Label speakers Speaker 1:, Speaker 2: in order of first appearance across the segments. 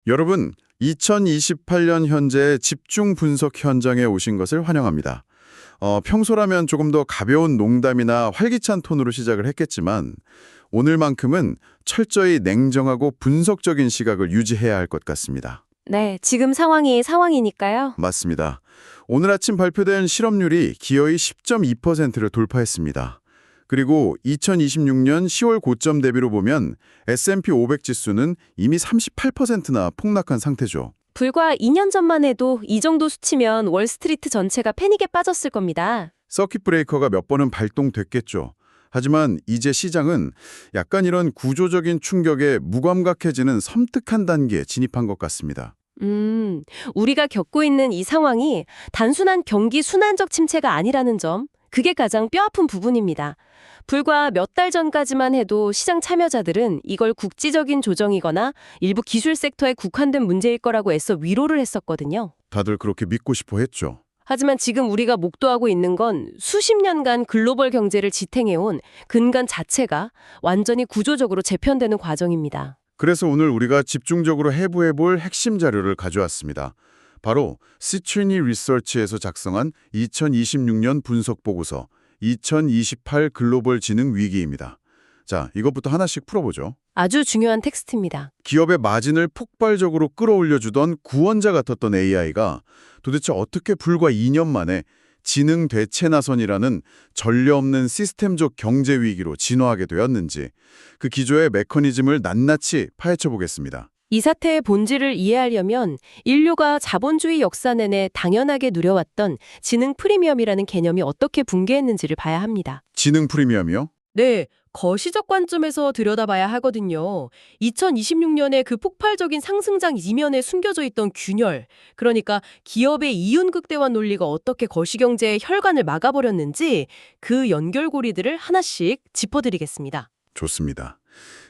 Speaker 1: 여러분, 2028년 현재 집중 분석 현장에 오신 것을 환영합니다. 평소라면 조금 더 가벼운 농담이나 활기찬 톤으로 시작을 했겠지만 오늘만큼은 철저히 냉정하고 분석적인 시각을 유지해야 할 것 같습니다.
Speaker 2: 네, 지금 상황이 상황이니까요.
Speaker 1: 맞습니다. 오늘 아침 발표된 실업률이 기어이 10.2%를 돌파했습니다. 그리고 2026년 10월 고점 대비로 보면 S&P 500 지수는 이미 38%나 폭락한 상태죠.
Speaker 2: 불과 2년 전만 해도 이 정도 수치면 월스트리트 전체가 패닉에 빠졌을 겁니다.
Speaker 1: 서킷 브레이커가 몇 번은 발동됐겠죠. 하지만 이제 시장은 약간 이런 구조적인 충격에 무감각해지는 섬뜩한 단계에 진입한 것 같습니다.
Speaker 2: 우리가 겪고 있는 이 상황이 단순한 경기 순환적 침체가 아니라는 점, 그게 가장 뼈아픈 부분입니다. 불과 몇 달 전까지만 해도 시장 참여자들은 이걸 국지적인 조정이거나 일부 기술 섹터에 국한된 문제일 거라고 애써 위로를 했었거든요.
Speaker 1: 다들 그렇게 믿고 싶어 했죠.
Speaker 2: 하지만 지금 우리가 목도하고 있는 건 수십 년간 글로벌 경제를 지탱해온 근간 자체가 완전히 구조적으로 재편되는 과정입니다.
Speaker 1: 그래서 오늘 우리가 집중적으로 해부해볼 핵심 자료를 가져왔습니다. 바로 시트리니 리서치에서 작성한 2026년 분석 보고서 2028 글로벌 지능 위기입니다. 자, 이것부터 하나씩 풀어보죠.
Speaker 2: 아주 중요한 텍스트입니다.
Speaker 1: 기업의 마진을 폭발적으로 끌어올려주던 구원자 같았던 AI가 도대체 어떻게 불과 2년 만에 지능 대체 나선이라는 전례 없는 시스템적 경제 위기로 진화하게 되었는지 그 기조의 메커니즘을 낱낱이 파헤쳐 보겠습니다.
Speaker 2: 이 사태의 본질을 이해하려면 인류가 자본주의 역사 내내 당연하게 누려왔던 지능 프리미엄이라는 개념이 어떻게 붕괴했는지를 봐야 합니다.
Speaker 1: 지능 프리미엄이요?
Speaker 2: 네, 거시적 관점에서 들여다봐야 하거든요. 2026년에 그 폭발적인 상승장 이면에 숨겨져 있던 균열, 그러니까 기업의 이윤극대화 논리가 어떻게 거시경제의 혈관을 막아버렸는지 그 연결고리들을 하나씩 짚어드리겠습니다.
Speaker 1: 좋습니다.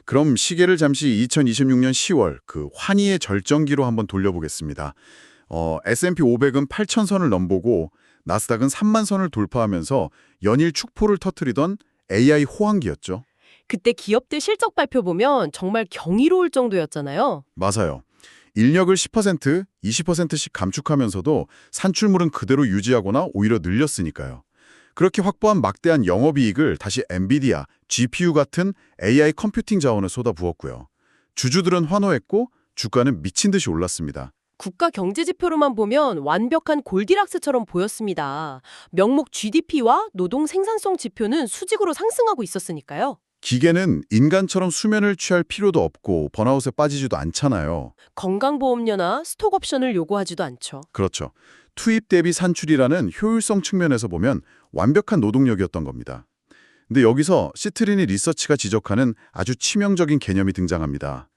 Speaker 1: 그럼 시계를 잠시 2026년 10월 그 환희의 절정기로 한번 돌려보겠습니다. S&P 500은 8,000선을 넘보고 나스닥은 3만 선을 돌파하면서 연일 축포를 터뜨리던 AI 호황기였죠.
Speaker 2: 그때 기업들 실적 발표 보면 정말 경이로울 정도였잖아요.
Speaker 1: 맞아요. 인력을 10%, 20%씩 감축하면서도 산출물은 그대로 유지하거나 오히려 늘렸으니까요. 그렇게 확보한 막대한 영업이익을 다시 엔비디아, GPU 같은 AI 컴퓨팅 자원을 쏟아부었고요. 주주들은 환호했고 주가는 미친 듯이 올랐습니다.
Speaker 2: 국가 경제 지표로만 보면 완벽한 골디락스처럼 보였습니다. 명목 GDP와 노동 생산성 지표는 수직으로 상승하고 있었으니까요.
Speaker 1: 기계는 인간처럼 수면을 취할 필요도 없고 번아웃에 빠지지도 않잖아요.
Speaker 2: 건강보험료나 스톡옵션을 요구하지도 않죠.
Speaker 1: 그렇죠. 투입 대비 산출이라는 효율성 측면에서 보면 완벽한 노동력이었던 겁니다. 근데 여기서 시트리니 리서치가 지적하는 아주 치명적인 개념이 등장합니다.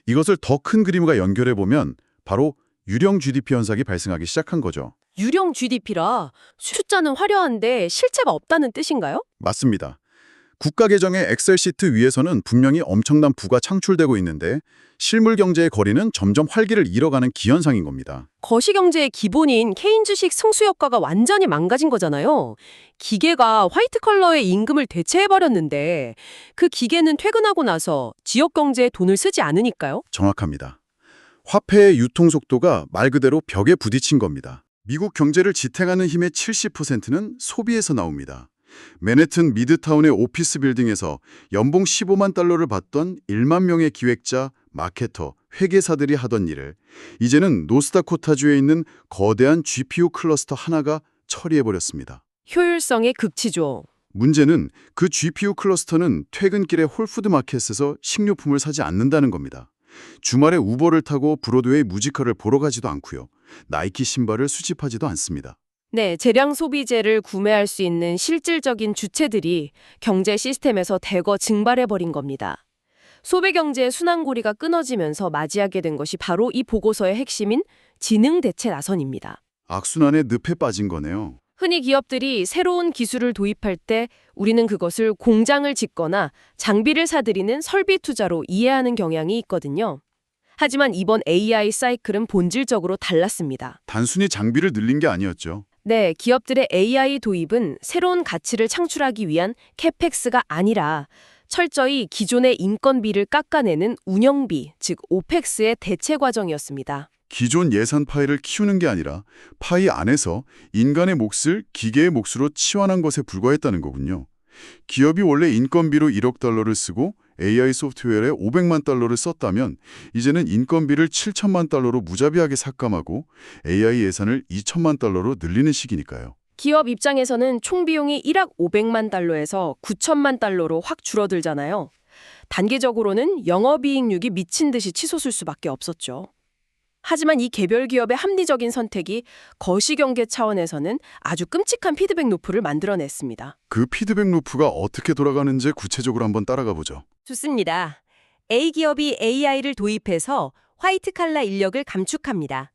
Speaker 1: 이것을 더 큰 그림과 연결해보면 바로 유령 GDP 현상이 발생하기 시작한 거죠.
Speaker 2: 유령 GDP라 숫자는 화려한데 실체가 없다는 뜻인가요?
Speaker 1: 맞습니다. 국가 계정의 엑셀 시트 위에서는 분명히 엄청난 부가 창출되고 있는데 실물 경제의 거리는 점점 활기를 잃어가는 기현상인 겁니다.
Speaker 2: 거시경제의 기본인 케인주식 승수 효과가 완전히 망가진 거잖아요. 기계가 화이트 컬러의 임금을 대체해버렸는데 그 기계는 퇴근하고 나서 지역 경제에 돈을 쓰지 않으니까요.
Speaker 1: 정확합니다. 화폐의 유통 속도가 말 그대로 벽에 부딪힌 겁니다. 미국 경제를 지탱하는 힘의 70%는 소비에서 나옵니다. 맨해튼 미드타운의 오피스 빌딩에서 연봉 15만 달러를 받던 1만 명의 기획자, 마케터, 회계사들이 하던 일을 이제는 노스다코타주에 있는 거대한 GPU 클러스터 하나가 처리해버렸습니다.
Speaker 2: 효율성의 극치죠.
Speaker 1: 문제는 그 GPU 클러스터는 퇴근길에 홀푸드 마켓에서 식료품을 사지 않는다는 겁니다. 주말에 우버를 타고 브로드웨이 뮤지컬을 보러 가지도 않고요. 나이키 신발을 수집하지도 않습니다.
Speaker 2: 네, 재량 소비재를 구매할 수 있는 실질적인 주체들이 경제 시스템에서 대거 증발해버린 겁니다. 소비 경제의 순환고리가 끊어지면서 맞이하게 된 것이 바로 이 보고서의 핵심인 지능 대체 나선입니다.
Speaker 1: 악순환의 늪에 빠진 거네요.
Speaker 2: 흔히 기업들이 새로운 기술을 도입할 때 우리는 그것을 공장을 짓거나 장비를 사들이는 설비 투자로 이해하는 경향이 있거든요. 하지만 이번 AI 사이클은 본질적으로 달랐습니다.
Speaker 1: 단순히 장비를 늘린 게 아니었죠.
Speaker 2: 네, 기업들의 AI 도입은 새로운 가치를 창출하기 위한 캐펙스가 아니라 철저히 기존의 인건비를 깎아내는 운영비, 즉 오펙스의 대체 과정이었습니다.
Speaker 1: 기존 예산 파이를 키우는 게 아니라 파이 안에서 인간의 몫을 기계의 몫으로 치환한 것에 불과했다는 거군요. 기업이 원래 인건비로 1억 달러를 쓰고 AI 소프트웨어에 500만 달러를 썼다면 이제는 인건비를 7천만 달러로 무자비하게 삭감하고 AI 예산을 2천만 달러로 늘리는 시기니까요.
Speaker 2: 기업 입장에서는 총 비용이 1억 500만 달러에서 9천만 달러로 확 줄어들잖아요. 단계적으로는 영업이익률이 미친 듯이 치솟을 수밖에 없었죠. 하지만 이 개별 기업의 합리적인 선택이 거시경제 차원에서는 아주 끔찍한 피드백 루프를 만들어냈습니다.
Speaker 1: 그 피드백 루프가 어떻게 돌아가는지 구체적으로 한번 따라가 보죠.
Speaker 2: 좋습니다. A기업이 AI를 도입해서 화이트 칼라 인력을 감축합니다.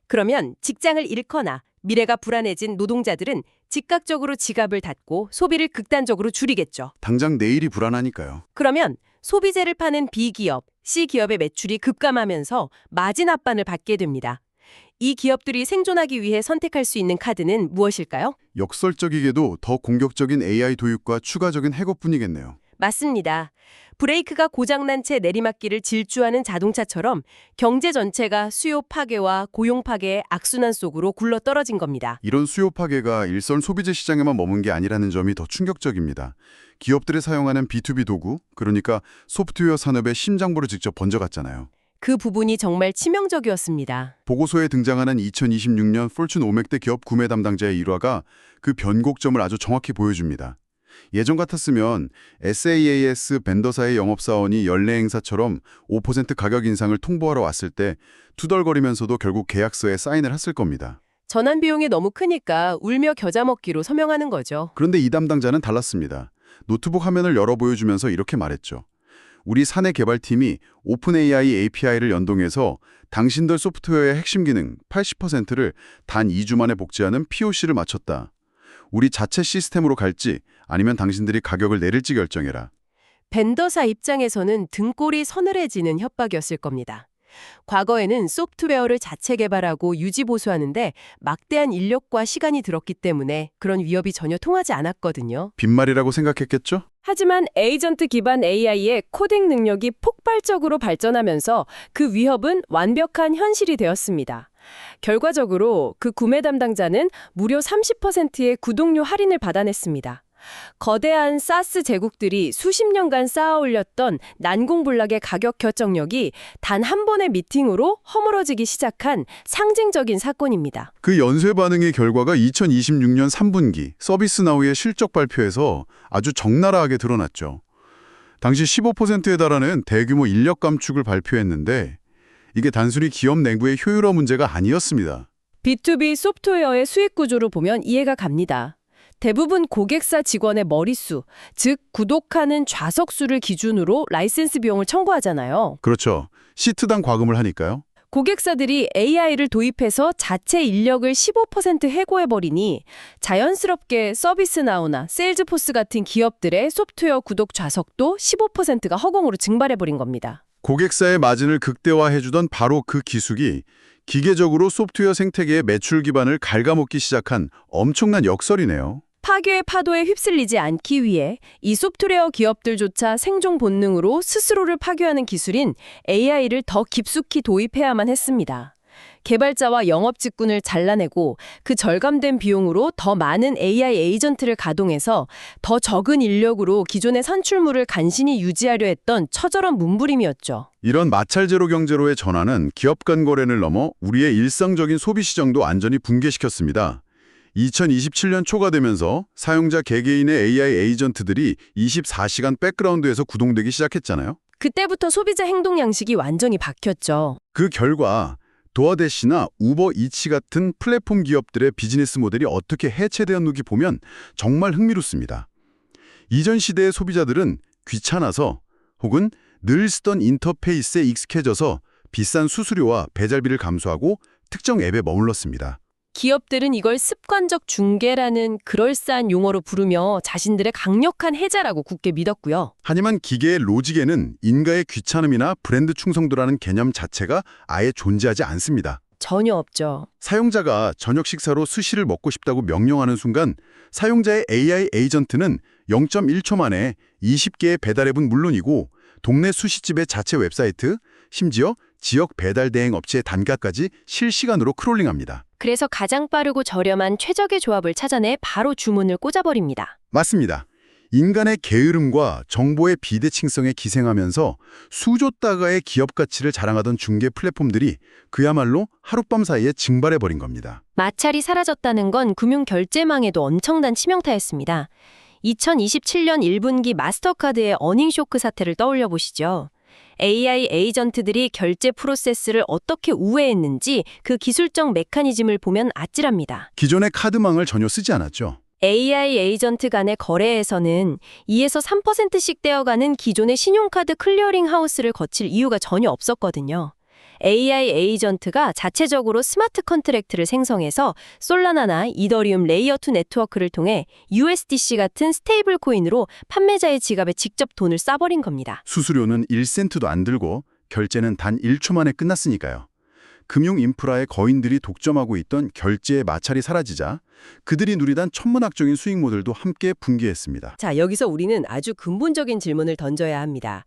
Speaker 2: 그러면 직장을 잃거나 미래가 불안해진 노동자들은 즉각적으로 지갑을 닫고 소비를 극단적으로 줄이겠죠.
Speaker 1: 당장 내일이 불안하니까요.
Speaker 2: 그러면 소비재를 파는 B기업, C기업의 매출이 급감하면서 마진 압반을 받게 됩니다. 이 기업들이 생존하기 위해 선택할 수 있는 카드는 무엇일까요?
Speaker 1: 역설적이게도 더 공격적인 AI 도입과 추가적인 해고뿐이겠네요.
Speaker 2: 맞습니다. 브레이크가 고장난 채 내리막길을 질주하는 자동차처럼 경제 전체가 수요 파괴와 고용 파괴의 악순환 속으로 굴러떨어진 겁니다.
Speaker 1: 이런 수요 파괴가 일선 소비재 시장에만 머문 게 아니라는 점이 더 충격적입니다. 기업들이 사용하는 B2B 도구, 그러니까 소프트웨어 산업의 심장부를 직접 번져갔잖아요.
Speaker 2: 그 부분이 정말 치명적이었습니다.
Speaker 1: 보고서에 등장하는 2026년 포춘 500대 기업 구매 담당자의 일화가 그 변곡점을 아주 정확히 보여줍니다. 예전 같았으면 SaaS 벤더사의 영업사원이 연례 행사처럼 5% 가격 인상을 통보하러 왔을 때 투덜거리면서도 결국 계약서에 사인을 했을 겁니다.
Speaker 2: 전환 비용이 너무 크니까 울며 겨자 먹기로 서명하는 거죠.
Speaker 1: 그런데 이 담당자는 달랐습니다. 노트북 화면을 열어 보여주면서 이렇게 말했죠. 우리 사내 개발팀이 오픈 AI API를 연동해서 당신들 소프트웨어의 핵심 기능 80%를 단 2주 만에 복제하는 POC를 마쳤다. 우리 자체 시스템으로 갈지 아니면 당신들이 가격을 내릴지 결정해라.
Speaker 2: 벤더사 입장에서는 등골이 서늘해지는 협박이었을 겁니다. 과거에는 소프트웨어를 자체 개발하고 유지 보수하는데 막대한 인력과 시간이 들었기 때문에 그런 위협이 전혀 통하지 않았거든요.
Speaker 1: 빈말이라고 생각했겠죠?
Speaker 2: 하지만 에이전트 기반 AI의 코딩 능력이 폭발적으로 발전하면서 그 위협은 완벽한 현실이 되었습니다. 결과적으로 그 구매 담당자는 무려 30%의 구독료 할인을 받아냈습니다. 거대한 사스 제국들이 수십 년간 쌓아 올렸던 난공불락의 가격 결정력이 단 한 번의 미팅으로 허물어지기 시작한 상징적인 사건입니다.
Speaker 1: 그 연쇄 반응의 결과가 2026년 3분기 서비스나우의 실적 발표에서 아주 적나라하게 드러났죠. 당시 15%에 달하는 대규모 인력 감축을 발표했는데 이게 단순히 기업 내부의 효율화 문제가 아니었습니다.
Speaker 2: B2B 소프트웨어의 수익 구조로 보면 이해가 갑니다. 대부분 고객사 직원의 머릿수, 즉 구독하는 좌석수를 기준으로 라이센스 비용을 청구하잖아요.
Speaker 1: 그렇죠. 시트당 과금을 하니까요.
Speaker 2: 고객사들이 AI를 도입해서 자체 인력을 15% 해고해버리니 자연스럽게 서비스나우나 세일즈포스 같은 기업들의 소프트웨어 구독 좌석도 15%가 허공으로 증발해버린 겁니다.
Speaker 1: 고객사의 마진을 극대화해주던 바로 그 기숙이 기계적으로 소프트웨어 생태계의 매출 기반을 갉아먹기 시작한 엄청난 역설이네요.
Speaker 2: 파괴의 파도에 휩쓸리지 않기 위해 이 소프트웨어 기업들조차 생존 본능으로 스스로를 파괴하는 기술인 AI를 더 깊숙이 도입해야만 했습니다. 개발자와 영업 직군을 잘라내고 그 절감된 비용으로 더 많은 AI 에이전트를 가동해서 더 적은 인력으로 기존의 산출물을 간신히 유지하려 했던 처절한 몸부림이었죠.
Speaker 1: 이런 마찰제로 경제로의 전환은 기업 간 거래를 넘어 우리의 일상적인 소비 시장도 완전히 붕괴시켰습니다. 2027년 초가 되면서 사용자 개개인의 AI 에이전트들이 24시간 백그라운드에서 구동되기 시작했잖아요.
Speaker 2: 그때부터 소비자 행동 양식이 완전히 바뀌었죠.
Speaker 1: 그 결과 도어대시나 우버 이츠 같은 플랫폼 기업들의 비즈니스 모델이 어떻게 해체되었는지 보면 정말 흥미롭습니다. 이전 시대의 소비자들은 귀찮아서 혹은 늘 쓰던 인터페이스에 익숙해져서 비싼 수수료와 배달비를 감수하고 특정 앱에 머물렀습니다.
Speaker 2: 기업들은 이걸 습관적 중개라는 그럴싸한 용어로 부르며 자신들의 강력한 해자라고 굳게 믿었고요.
Speaker 1: 하지만 기계의 로직에는 인가의 귀찮음이나 브랜드 충성도라는 개념 자체가 아예 존재하지 않습니다.
Speaker 2: 전혀 없죠.
Speaker 1: 사용자가 저녁 식사로 스시를 먹고 싶다고 명령하는 순간 사용자의 AI 에이전트는 0.1초 만에 20개의 배달앱은 물론이고 동네 수시집의 자체 웹사이트, 심지어 지역 배달 대행 업체의 단가까지 실시간으로 크롤링합니다.
Speaker 2: 그래서 가장 빠르고 저렴한 최적의 조합을 찾아내 바로 주문을 꽂아버립니다.
Speaker 1: 맞습니다. 인간의 게으름과 정보의 비대칭성에 기생하면서 수조 달러의 기업 가치를 자랑하던 중개 플랫폼들이 그야말로 하룻밤 사이에 증발해버린 겁니다.
Speaker 2: 마찰이 사라졌다는 건 금융 결제망에도 엄청난 치명타였습니다. 2027년 1분기 마스터카드의 어닝쇼크 사태를 떠올려 보시죠. AI 에이전트들이 결제 프로세스를 어떻게 우회했는지 그 기술적 메커니즘을 보면 아찔합니다.
Speaker 1: 기존의 카드망을 전혀 쓰지 않았죠.
Speaker 2: AI 에이전트 간의 거래에서는 2에서 3%씩 떼어가는 기존의 신용카드 클리어링 하우스를 거칠 이유가 전혀 없었거든요. AI 에이전트가 자체적으로 스마트 컨트랙트를 생성해서 솔라나나 이더리움 레이어2 네트워크를 통해 USDC 같은 스테이블 코인으로 판매자의 지갑에 직접 돈을 쏴버린 겁니다.
Speaker 1: 수수료는 1센트도 안 들고 결제는 단 1초 만에 끝났으니까요. 금융 인프라의 거인들이 독점하고 있던 결제의 마찰이 사라지자 그들이 누리던 천문학적인 수익 모델도 함께 붕괴했습니다.
Speaker 2: 자, 여기서 우리는 아주 근본적인 질문을 던져야 합니다.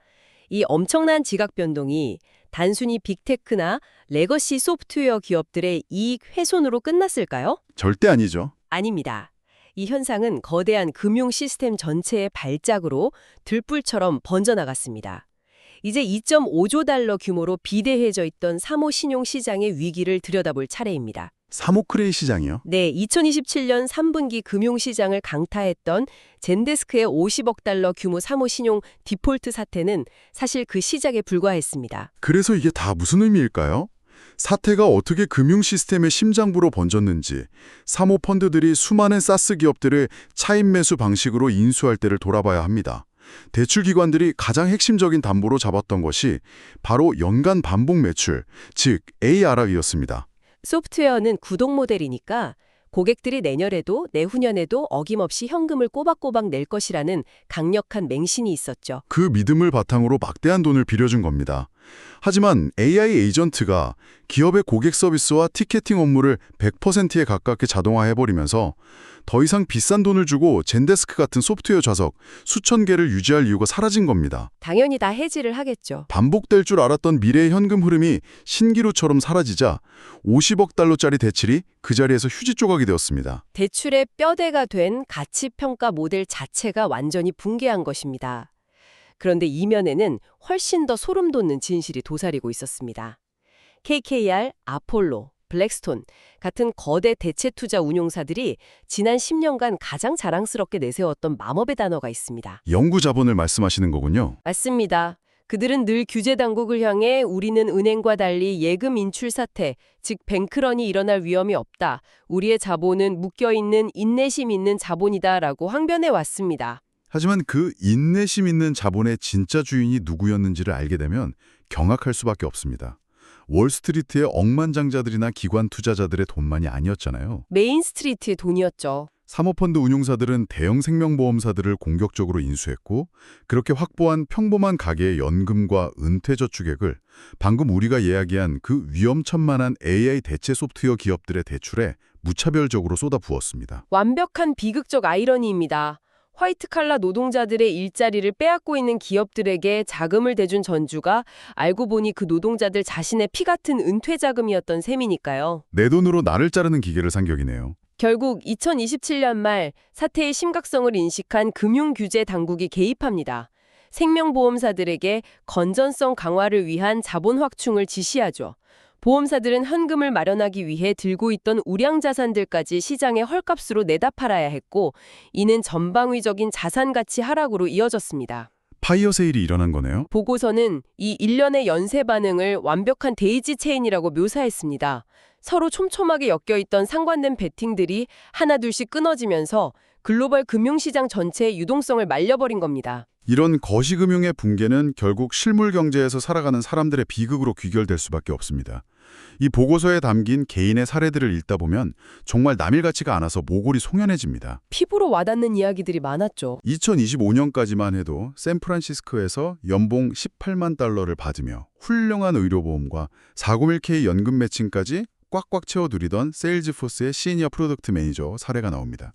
Speaker 2: 이 엄청난 지각 변동이 단순히 빅테크나 레거시 소프트웨어 기업들의 이익 훼손으로 끝났을까요?
Speaker 1: 절대 아니죠.
Speaker 2: 아닙니다. 이 현상은 거대한 금융 시스템 전체의 발작으로 들불처럼 번져나갔습니다. 이제 2.5조 달러 규모로 비대해져 있던 사모 신용 시장의 위기를 들여다볼 차례입니다.
Speaker 1: 사모크레이 시장이요?
Speaker 2: 네, 2027년 3분기 금융시장을 강타했던 젠데스크의 50억 달러 규모 사모신용 디폴트 사태는 사실 그 시작에 불과했습니다.
Speaker 1: 그래서 이게 다 무슨 의미일까요? 사태가 어떻게 금융 시스템의 심장부로 번졌는지, 사모펀드들이 수많은 사스 기업들을 차입 매수 방식으로 인수할 때를 돌아봐야 합니다. 대출기관들이 가장 핵심적인 담보로 잡았던 것이 바로 연간 반복 매출, 즉 ARR이었습니다.
Speaker 2: 소프트웨어는 구독 모델이니까 고객들이 내년에도 내후년에도 어김없이 현금을 꼬박꼬박 낼 것이라는 강력한 맹신이 있었죠.
Speaker 1: 그 믿음을 바탕으로 막대한 돈을 빌려준 겁니다. 하지만 AI 에이전트가 기업의 고객 서비스와 티켓팅 업무를 100%에 가깝게 자동화해버리면서 더 이상 비싼 돈을 주고 젠데스크 같은 소프트웨어 좌석 수천 개를 유지할 이유가 사라진 겁니다.
Speaker 2: 당연히 다 해지를 하겠죠.
Speaker 1: 반복될 줄 알았던 미래의 현금 흐름이 신기루처럼 사라지자 50억 달러짜리 대출이 그 자리에서 휴지 조각이 되었습니다.
Speaker 2: 대출의 뼈대가 된 가치평가 모델 자체가 완전히 붕괴한 것입니다. 그런데 이면에는 훨씬 더 소름 돋는 진실이 도사리고 있었습니다. KKR, 아폴로, 블랙스톤 같은 거대 대체 투자 운용사들이 지난 10년간 가장 자랑스럽게 내세웠던 맘업의 단어가 있습니다.
Speaker 1: 연구 자본을 말씀하시는 거군요.
Speaker 2: 맞습니다. 그들은 늘 규제 당국을 향해 우리는 은행과 달리 예금 인출 사태, 즉 뱅크런이 일어날 위험이 없다. 우리의 자본은 묶여있는 인내심 있는 자본이다라고 항변해 왔습니다.
Speaker 1: 하지만 그 인내심 있는 자본의 진짜 주인이 누구였는지를 알게 되면 경악할 수밖에 없습니다. 월스트리트의 억만장자들이나 기관 투자자들의 돈만이 아니었잖아요.
Speaker 2: 메인스트리트의 돈이었죠.
Speaker 1: 사모펀드 운용사들은 대형 생명보험사들을 공격적으로 인수했고 그렇게 확보한 평범한 가계의 연금과 은퇴저축액을 방금 우리가 이야기한 그 위험천만한 AI 대체 소프트웨어 기업들의 대출에 무차별적으로 쏟아부었습니다.
Speaker 2: 완벽한 비극적 아이러니입니다. 화이트칼라 노동자들의 일자리를 빼앗고 있는 기업들에게 자금을 대준 전주가 알고 보니 그 노동자들 자신의 피 같은 은퇴 자금이었던 셈이니까요.
Speaker 1: 내 돈으로 나를 자르는 기계를 산 격이네요.
Speaker 2: 결국 2027년 말 사태의 심각성을 인식한 금융규제 당국이 개입합니다. 생명보험사들에게 건전성 강화를 위한 자본 확충을 지시하죠. 보험사들은 현금을 마련하기 위해 들고 있던 우량 자산들까지 시장에 헐값으로 내다 팔아야 했고 이는 전방위적인 자산 가치 하락으로 이어졌습니다.
Speaker 1: 파이어 세일이 일어난 거네요.
Speaker 2: 보고서는 이 일련의 연쇄 반응을 완벽한 데이지 체인이라고 묘사했습니다. 서로 촘촘하게 엮여있던 상관된 베팅들이 하나둘씩 끊어지면서 글로벌 금융시장 전체의 유동성을 말려버린 겁니다.
Speaker 1: 이런 거시금융의 붕괴는 결국 실물 경제에서 살아가는 사람들의 비극으로 귀결될 수밖에 없습니다. 이 보고서에 담긴 개인의 사례들을 읽다 보면 정말 남일 같지가 않아서 모골이 송연해집니다.
Speaker 2: 피부로 와닿는 이야기들이 많았죠.
Speaker 1: 2025년까지만 해도 샌프란시스코에서 연봉 18만 달러를 받으며 훌륭한 의료보험과 401k 연금 매칭까지 꽉꽉 채워 누리던 세일즈포스의 시니어 프로덕트 매니저 사례가 나옵니다.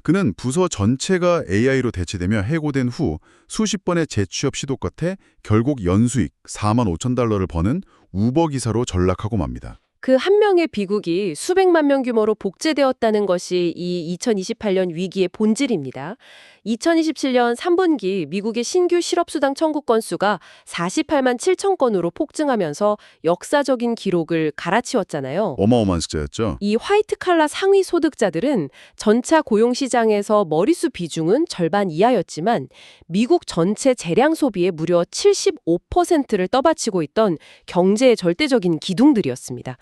Speaker 1: 그는 부서 전체가 AI로 대체되며 해고된 후 수십 번의 재취업 시도 끝에 결국 연수익 4만 5천 달러를 버는 우버 기사로 전락하고 맙니다.
Speaker 2: 그 한 명의 비국이 수백만 명 규모로 복제되었다는 것이 이 2028년 위기의 본질입니다. 2027년 3분기 미국의 신규 실업수당 청구 건수가 48만 7천 건으로 폭증하면서 역사적인 기록을 갈아치웠잖아요.
Speaker 1: 어마어마한 숫자였죠.
Speaker 2: 이 화이트 칼라 상위 소득자들은 전차 고용 시장에서 머리수 비중은 절반 이하였지만 미국 전체 재량 소비의 무려 75%를 떠받치고 있던 경제의 절대적인 기둥들이었습니다.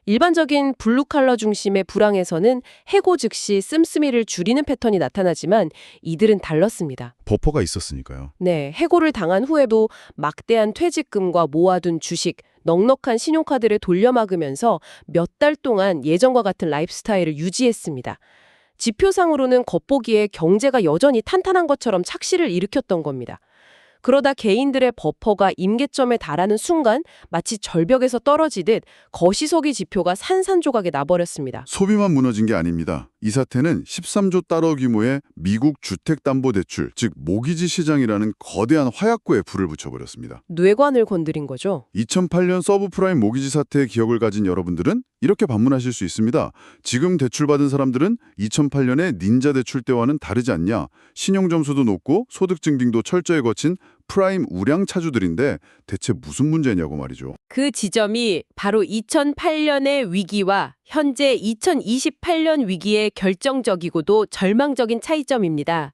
Speaker 2: 일반적인 블루칼라 중심의 불황에서는 해고 즉시 씀씀이를 줄이는 패턴이 나타나지만 이들은 달랐습니다.
Speaker 1: 버퍼가 있었으니까요.
Speaker 2: 네, 해고를 당한 후에도 막대한 퇴직금과 모아둔 주식, 넉넉한 신용카드를 돌려막으면서 몇 달 동안 예전과 같은 라이프스타일을 유지했습니다. 지표상으로는 겉보기에 경제가 여전히 탄탄한 것처럼 착시를 일으켰던 겁니다. 그러다 개인들의 버퍼가 임계점에 달하는 순간 마치 절벽에서 떨어지듯 거시서기 지표가 산산조각에 나버렸습니다.
Speaker 1: 소비만 무너진 게 아닙니다. 이 사태는 13조 달러 규모의 미국 주택담보대출, 즉 모기지 시장이라는 거대한 화약고에 불을 붙여버렸습니다.
Speaker 2: 뇌관을 건드린 거죠.
Speaker 1: 2008년 서브프라임 모기지 사태의 기억을 가진 여러분들은 이렇게 반문하실 수 있습니다. 지금 대출받은 사람들은 2008년의 닌자 대출 때와는 다르지 않냐. 신용점수도 높고 소득 증빙도 철저히 거친 프라임 우량 차주들인데 대체 무슨 문제냐고 말이죠.
Speaker 2: 그 지점이 바로 2008년의 위기와 현재 2028년 위기의 결정적이고도 절망적인 차이점입니다.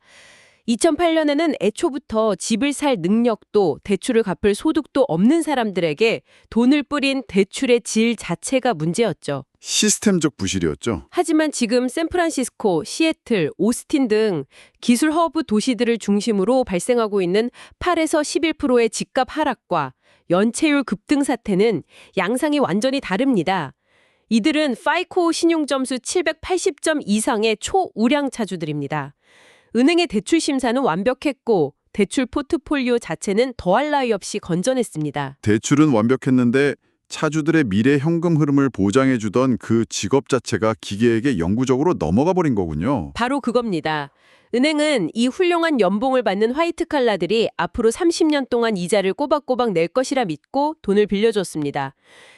Speaker 2: 2008년에는 애초부터 집을 살 능력도 대출을 갚을 소득도 없는 사람들에게 돈을 뿌린 대출의 질 자체가 문제였죠.
Speaker 1: 시스템적 부실이었죠.
Speaker 2: 하지만 지금 샌프란시스코, 시애틀, 오스틴 등 기술 허브 도시들을 중심으로 발생하고 있는 8에서 11%의 집값 하락과 연체율 급등 사태는 양상이 완전히 다릅니다. 이들은 파이코 신용점수 780점 이상의 초우량 차주들입니다. 은행의 대출 심사는 완벽했고 대출 포트폴리오 자체는 더할 나위 없이 건전했습니다.
Speaker 1: 대출은 완벽했는데 차주들의 미래 현금 흐름을 보장해주던 그 직업 자체가 기계에게 영구적으로 넘어가 버린 거군요.
Speaker 2: 바로 그겁니다. 은행은 이 훌륭한 연봉을 받는 화이트 칼라들이 앞으로 30년 동안 이자를 꼬박꼬박 낼 것이라 믿고 돈을 빌려줬습니다.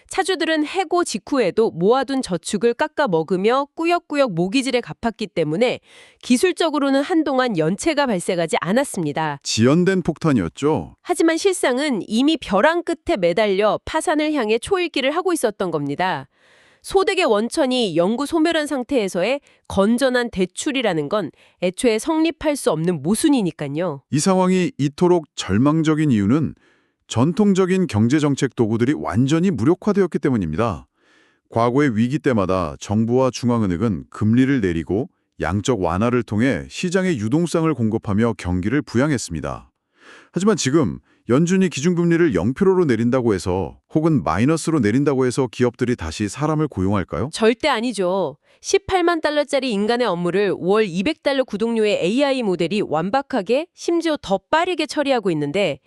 Speaker 2: 차주들은 해고 직후에도 모아둔 저축을 깎아 먹으며 꾸역꾸역 모기지를 갚았기 때문에 기술적으로는 한동안 연체가 발생하지 않았습니다.
Speaker 1: 지연된 폭탄이었죠.
Speaker 2: 하지만 실상은 이미 벼랑 끝에 매달려 파산을 향해 초읽기를 하고 있었던 겁니다. 소득의 원천이 영구 소멸한 상태에서의 건전한 대출이라는 건 애초에 성립할 수 없는 모순이니까요.
Speaker 1: 이 상황이 이토록 절망적인 이유는 전통적인 경제정책 도구들이 완전히 무력화되었기 때문입니다. 과거의 위기 때마다 정부와 중앙은행은 금리를 내리고 양적 완화를 통해 시장의 유동성을 공급하며 경기를 부양했습니다. 하지만 지금 연준이 기준금리를 0%로 내린다고 해서 혹은 마이너스로 내린다고 해서 기업들이 다시 사람을 고용할까요?
Speaker 2: 절대 아니죠. 18만 달러짜리 인간의 업무를 월 200달러 구독료의 AI 모델이 완박하게 심지어 더 빠르게 처리하고 있는데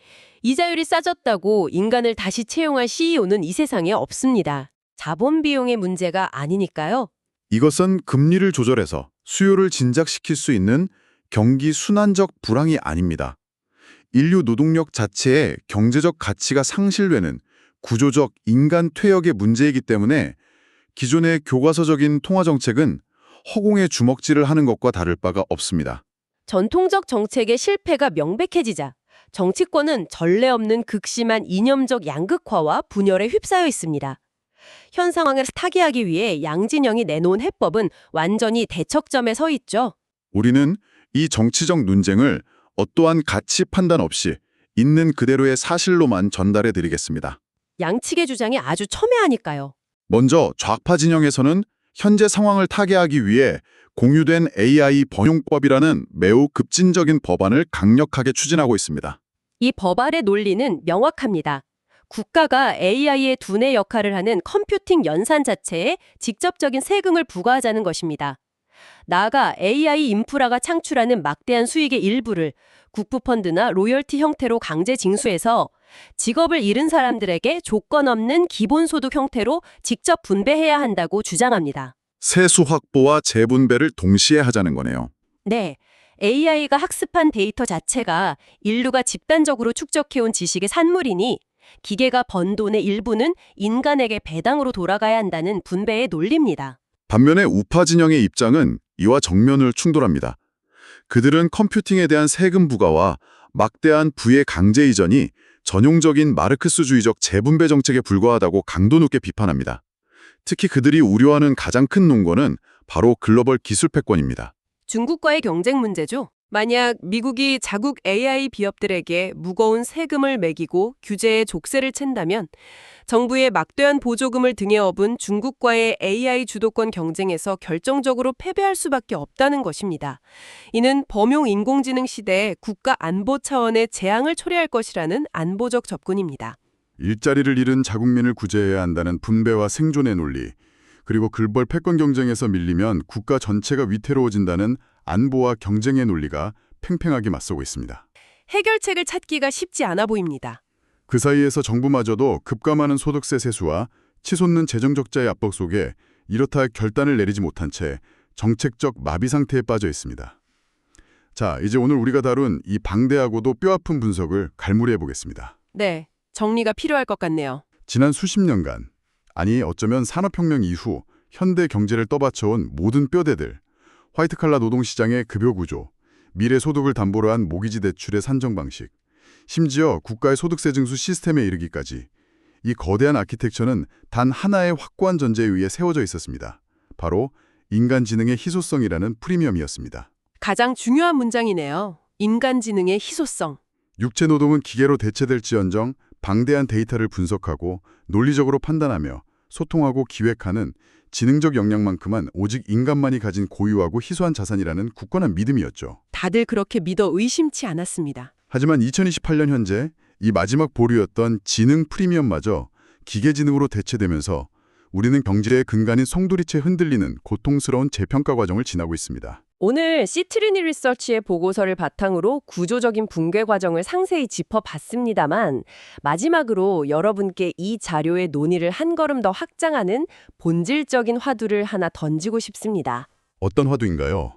Speaker 2: 이자율이 싸졌다고 인간을 다시 채용할 CEO는 이 세상에 없습니다. 자본 비용의 문제가 아니니까요.
Speaker 1: 이것은 금리를 조절해서 수요를 진작시킬 수 있는 경기 순환적 불황이 아닙니다. 인류 노동력 자체의 경제적 가치가 상실되는 구조적 인간 퇴역의 문제이기 때문에 기존의 교과서적인 통화정책은 허공에 주먹질을 하는 것과 다를 바가 없습니다.
Speaker 2: 전통적 정책의 실패가 명백해지자 정치권은 전례 없는 극심한 이념적 양극화와 분열에 휩싸여 있습니다. 현 상황을 타개하기 위해 양진영이 내놓은 해법은 완전히 대척점에 서 있죠.
Speaker 1: 우리는 이 정치적 논쟁을 어떠한 가치 판단 없이 있는 그대로의 사실로만 전달해 드리겠습니다.
Speaker 2: 양측의 주장이 아주 첨예하니까요.
Speaker 1: 먼저 좌파 진영에서는 현재 상황을 타개하기 위해 공유된 AI 번용법이라는 매우 급진적인 법안을 강력하게 추진하고 있습니다.
Speaker 2: 이 법안의 논리는 명확합니다. 국가가 AI의 두뇌 역할을 하는 컴퓨팅 연산 자체에 직접적인 세금을 부과하자는 것입니다. 나아가 AI 인프라가 창출하는 막대한 수익의 일부를 국부펀드나 로열티 형태로 강제 징수해서 직업을 잃은 사람들에게 조건 없는 기본소득 형태로 직접 분배해야 한다고 주장합니다.
Speaker 1: 세수 확보와 재분배를 동시에 하자는 거네요.
Speaker 2: 네. AI가 학습한 데이터 자체가 인류가 집단적으로 축적해온 지식의 산물이니 기계가 번 돈의 일부는 인간에게 배당으로 돌아가야 한다는 분배의 논리입니다.
Speaker 1: 반면에 우파 진영의 입장은 이와 정면을 충돌합니다. 그들은 컴퓨팅에 대한 세금 부과와 막대한 부의 강제 이전이 전용적인 마르크스주의적 재분배 정책에 불과하다고 강도 높게 비판합니다. 특히 그들이 우려하는 가장 큰 논거는 바로 글로벌 기술 패권입니다.
Speaker 2: 중국과의 경쟁 문제죠. 만약 미국이 자국 AI 기업들에게 무거운 세금을 매기고 규제에 족쇄를 챈다면 정부의 막대한 보조금을 등에 업은 중국과의 AI 주도권 경쟁에서 결정적으로 패배할 수밖에 없다는 것입니다. 이는 범용 인공지능 시대에 국가 안보 차원의 재앙을 초래할 것이라는 안보적 접근입니다.
Speaker 1: 일자리를 잃은 자국민을 구제해야 한다는 분배와 생존의 논리, 그리고 글로벌 패권 경쟁에서 밀리면 국가 전체가 위태로워진다는 안보와 경쟁의 논리가 팽팽하게 맞서고 있습니다.
Speaker 2: 해결책을 찾기가 쉽지 않아 보입니다.
Speaker 1: 그 사이에서 정부마저도 급감하는 소득세 세수와 치솟는 재정 적자의 압박 속에 이렇다 할 결단을 내리지 못한 채 정책적 마비 상태에 빠져 있습니다. 자, 이제 오늘 우리가 다룬 이 방대하고도 뼈아픈 분석을 갈무리해 보겠습니다.
Speaker 2: 네, 정리가 필요할 것 같네요.
Speaker 1: 지난 수십 년간, 아니 어쩌면 산업혁명 이후 현대 경제를 떠받쳐온 모든 뼈대들, 화이트칼라 노동시장의 급여 구조, 미래 소득을 담보로 한 모기지 대출의 산정 방식, 심지어 국가의 소득세 증수 시스템에 이르기까지 이 거대한 아키텍처는 단 하나의 확고한 전제에 의해 세워져 있었습니다. 바로 인간지능의 희소성이라는 프리미엄이었습니다.
Speaker 2: 가장 중요한 문장이네요. 인간지능의 희소성.
Speaker 1: 육체노동은 기계로 대체될지언정 방대한 데이터를 분석하고 논리적으로 판단하며 소통하고 기획하는 지능적 역량만큼은 오직 인간만이 가진 고유하고 희소한 자산이라는 굳건한 믿음이었죠.
Speaker 2: 다들 그렇게 믿어 의심치 않았습니다.
Speaker 1: 하지만 2028년 현재 이 마지막 보루였던 지능 프리미엄마저 기계지능으로 대체되면서 우리는 경제의 근간인 송두리째 흔들리는 고통스러운 재평가 과정을 지나고 있습니다.
Speaker 2: 오늘 시트리니 리서치의 보고서를 바탕으로 구조적인 붕괴 과정을 상세히 짚어봤습니다만 마지막으로 여러분께 이 자료의 논의를 한 걸음 더 확장하는 본질적인 화두를 하나 던지고 싶습니다.
Speaker 1: 어떤 화두인가요?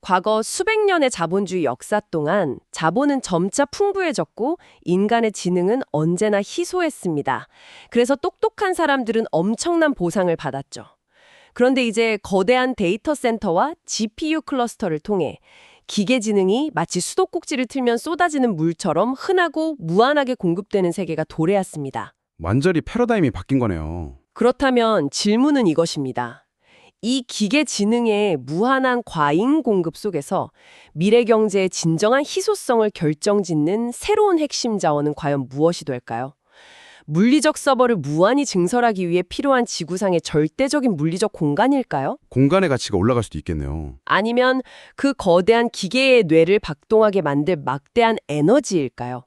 Speaker 2: 과거 수백 년의 자본주의 역사 동안 자본은 점차 풍부해졌고 인간의 지능은 언제나 희소했습니다. 그래서 똑똑한 사람들은 엄청난 보상을 받았죠. 그런데 이제 거대한 데이터 센터와 GPU 클러스터를 통해 기계 지능이 마치 수도꼭지를 틀면 쏟아지는 물처럼 흔하고 무한하게 공급되는 세계가 도래했습니다.
Speaker 3: 완전히 패러다임이 바뀐 거네요.
Speaker 2: 그렇다면 질문은 이것입니다. 이 기계 지능의 무한한 과잉 공급 속에서 미래 경제의 진정한 희소성을 결정짓는 새로운 핵심 자원은 과연 무엇이 될까요? 물리적 서버를 무한히 증설하기 위해 필요한 지구상의 절대적인 물리적 공간일까요?
Speaker 3: 공간의 가치가 올라갈 수도 있겠네요.
Speaker 2: 아니면 그 거대한 기계의 뇌를 박동하게 만들 막대한 에너지일까요?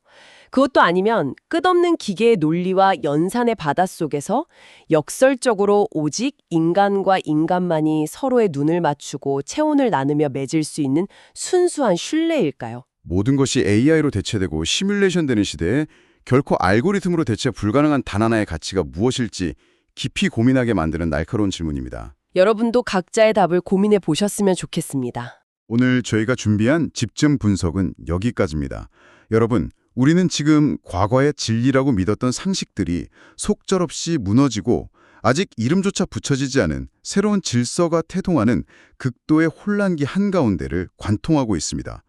Speaker 2: 그것도 아니면 끝없는 기계의 논리와 연산의 바닷속에서 역설적으로 오직 인간과 인간만이 서로의 눈을 맞추고 체온을 나누며 맺을 수 있는 순수한 신뢰일까요?
Speaker 3: 모든 것이 AI로 대체되고 시뮬레이션 되는 시대에 결코 알고리즘으로 대체 불가능한 단 하나의 가치가 무엇일지 깊이 고민하게 만드는 날카로운 질문입니다.
Speaker 2: 여러분도 각자의 답을 고민해 보셨으면 좋겠습니다.
Speaker 1: 오늘 저희가 준비한 집중 분석은 여기까지입니다. 여러분, 우리는 지금 과거의 진리라고 믿었던 상식들이 속절없이 무너지고 아직 이름조차 붙여지지 않은 새로운 질서가 태동하는 극도의 혼란기 한가운데를 관통하고 있습니다.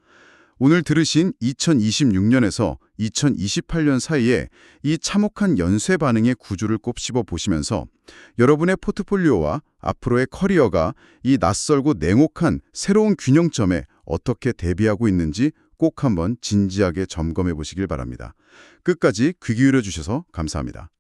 Speaker 1: 오늘 들으신 2026년에서 2028년 사이에 이 참혹한 연쇄 반응의 구조를 곱씹어 보시면서 여러분의 포트폴리오와 앞으로의 커리어가 이 낯설고 냉혹한 새로운 균형점에 어떻게 대비하고 있는지 꼭 한번 진지하게 점검해 보시길 바랍니다. 끝까지 귀 기울여 주셔서 감사합니다.